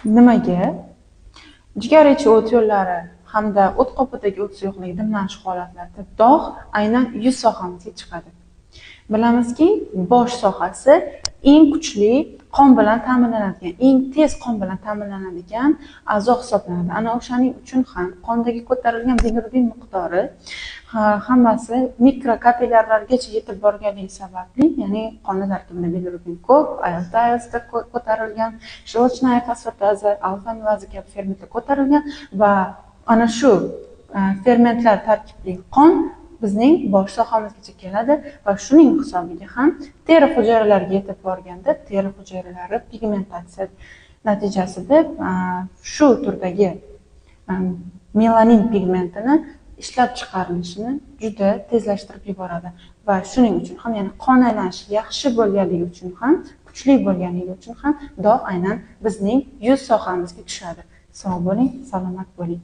Nimaga? Jigar ichi o't yo'llari hamda o't qopidagi o't suyuqligi dimlanish holatlarida dog' aynan yuz sohamizga chiqadi. Bilamizki, bosh sohasi eng kuchli qon bilan ta'minlanadigan, eng tez qon bilan ta'minlanadigan a'zo hisoblanadi. Ana o'shaning uchun ham qondagi ko'tarilgan bilirubin miqdori hammasi mikrokapillyarlargacha yetib borganligi sababli, ya'ni qon tarkibida bilirubin ko'p, AST ko'tarilgan, желчная fosfataza, alfa-amilaz kabi fermentlar ko'tarilgan va ana shu fermentlar tarkibli qon bizning bosh sohamizgacha keladi va shuning hisobiga ham teri hujayralariga yetib borganda teri hujayralari pigmentatsiya natijasida shu turdagi melanin pigmentini ishlab chiqarilishini juda tezlashtirib yuboradi va shuning uchun ham, ya'ni qon aylanishi yaxshi bo'lganligi uchun ham, kuchli bo'lganligi uchun ham dog' aynan bizning yuz sohamizga tushadi. Sog' bo'ling, salomat bo'ling.